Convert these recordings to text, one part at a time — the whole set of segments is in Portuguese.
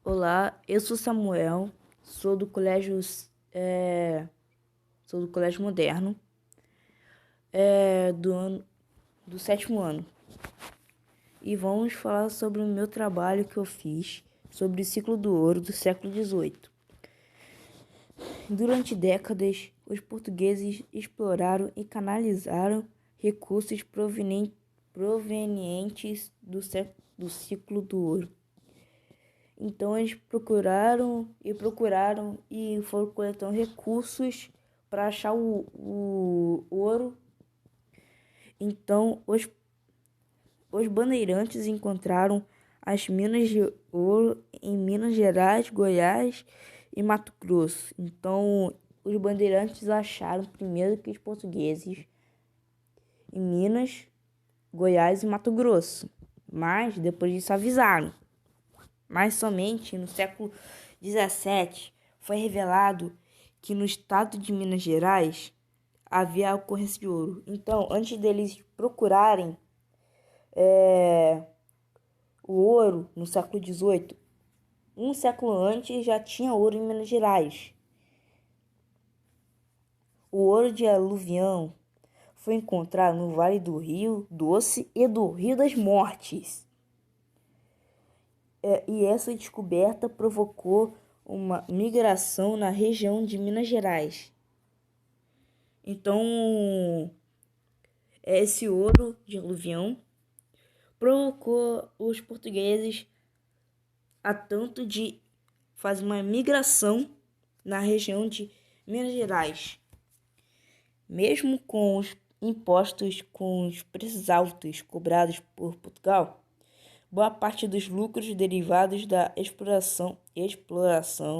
Olá, eu sou Samuel, sou do colégio, sou do colégio moderno, do sétimo ano. E vamos falar sobre o meu trabalho que eu fiz sobre o ciclo do ouro do século XVIII. Durante décadas, os portugueses exploraram e canalizaram recursos provenientes do ciclo do ouro. Então eles procuraram e foram coletando recursos para achar o ouro. Então os bandeirantes encontraram as minas de ouro em Minas Gerais, Goiás e Mato Grosso. Então os bandeirantes acharam primeiro que os portugueses em Minas, Goiás e Mato Grosso. Mas depois disso avisaram. Mas somente no século XVII foi revelado que no estado de Minas Gerais havia a ocorrência de ouro. Então, antes deles procurarem o ouro no século XVIII, um século antes já tinha ouro em Minas Gerais. O ouro de aluvião foi encontrado no Vale do Rio Doce e do Rio das Mortes. E essa descoberta provocou uma migração na região de Minas Gerais. Então, esse ouro de aluvião provocou os portugueses a tanto de fazer uma migração na região de Minas Gerais. Mesmo com os impostos com os preços altos cobrados por Portugal, boa parte dos lucros derivados da exploração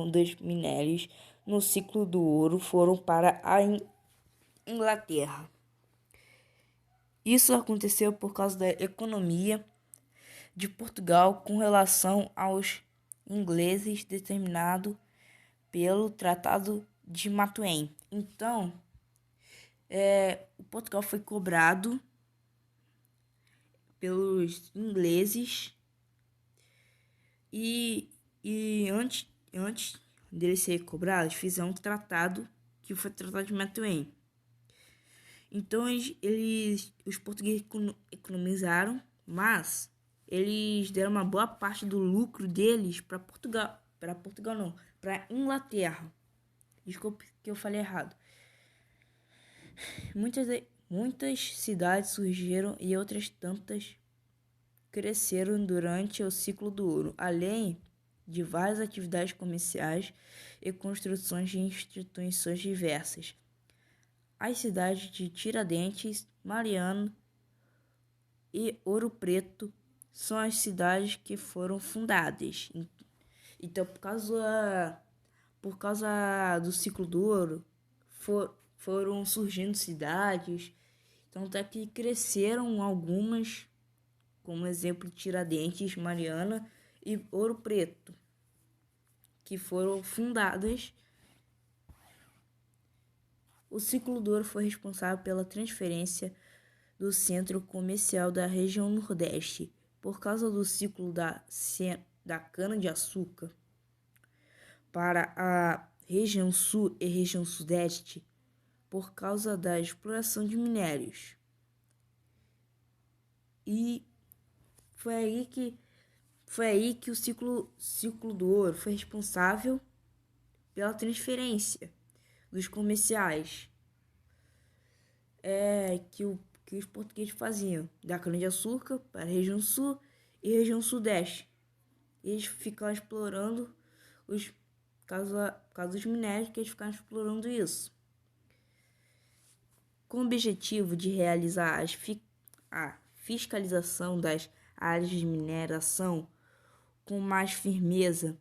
dos minérios no ciclo do ouro foram para a Inglaterra. Isso aconteceu por causa da economia de Portugal com relação aos ingleses determinado pelo Tratado de Matuém. Então, o Portugal foi cobrado pelos ingleses e antes deles serem cobrados, fizeram um tratado que foi o Tratado de Matuém. Então os portugueses economizaram, mas eles deram uma boa parte do lucro deles para Portugal não, para Inglaterra. Desculpe que eu falei errado. Muitas cidades surgiram e outras tantas cresceram durante o ciclo do ouro, além de várias atividades comerciais e construções de instituições diversas. As cidades de Tiradentes, Mariana e Ouro Preto são as cidades que foram fundadas. Então, por causa do ciclo do ouro, foram surgindo cidades. Então, até que cresceram algumas, como exemplo, Tiradentes, Mariana e Ouro Preto, que foram fundadas. O ciclo do ouro foi responsável pela transferência do centro comercial da região Nordeste, por causa do ciclo da cana-de-açúcar, para a região Sul e região Sudeste, por causa da exploração de minérios. E foi aí que o ciclo do ouro foi responsável pela transferência dos comerciais que os portugueses faziam da cana-de-açúcar para a região sul e região sudeste. Eles ficavam explorando caso dos minérios, que eles ficavam explorando isso. Com o objetivo de realizar a fiscalização das áreas de mineração com mais firmeza,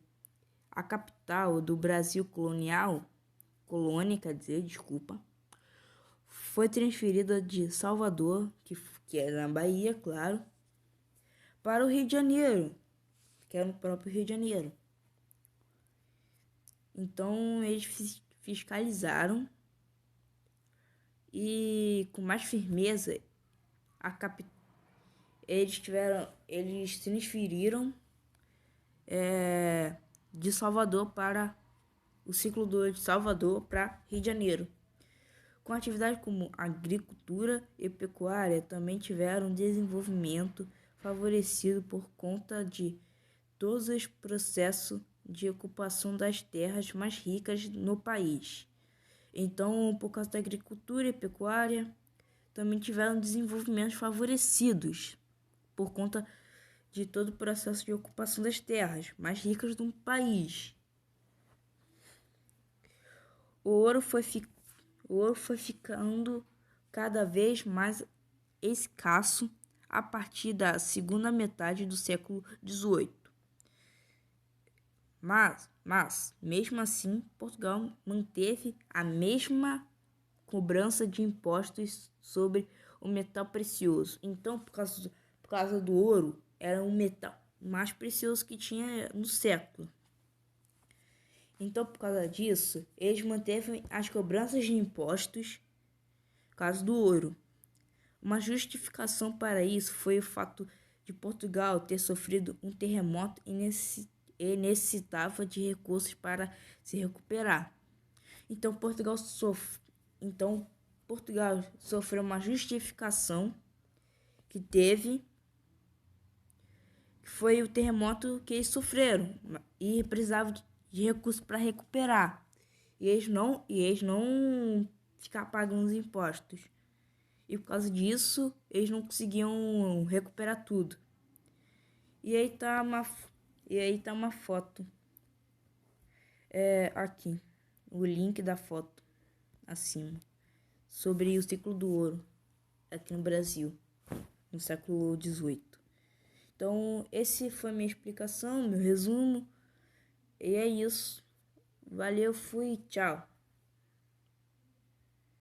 a capital do Brasil foi transferida de Salvador, que é na Bahia, claro, para o Rio de Janeiro, que é no próprio Rio de Janeiro. Então eles fiscalizaram e com mais firmeza eles transferiram de Salvador para o ciclo do ouro de Salvador para Rio de Janeiro. Com atividades como agricultura e pecuária também tiveram desenvolvimento favorecido por conta de todos os processos de ocupação das terras mais ricas no país. Então, por causa da agricultura e pecuária, também tiveram desenvolvimentos favorecidos por conta de todo o processo de ocupação das terras mais ricas do país. O ouro foi ficando cada vez mais escasso a partir da segunda metade do século XVIII. Mas, mesmo assim, Portugal manteve a mesma cobrança de impostos sobre o metal precioso. Então, por causa do ouro, era um metal mais precioso que tinha no século. Então, por causa disso, eles manteve as cobranças de impostos por causa do ouro. Uma justificação para isso foi o fato de Portugal ter sofrido um terremoto e necessitava de recursos para se recuperar. Então, Portugal sofreu uma justificação que foi o terremoto que eles sofreram e precisavam de recursos para recuperar. E eles não ficar pagando os impostos. E por causa disso, eles não conseguiam recuperar tudo. E aí tá uma foto. Aqui, o link da foto acima, sobre o ciclo do ouro aqui no Brasil, no século XVIII. Então, esse foi minha explicação, meu resumo. E é isso. Valeu, fui, tchau.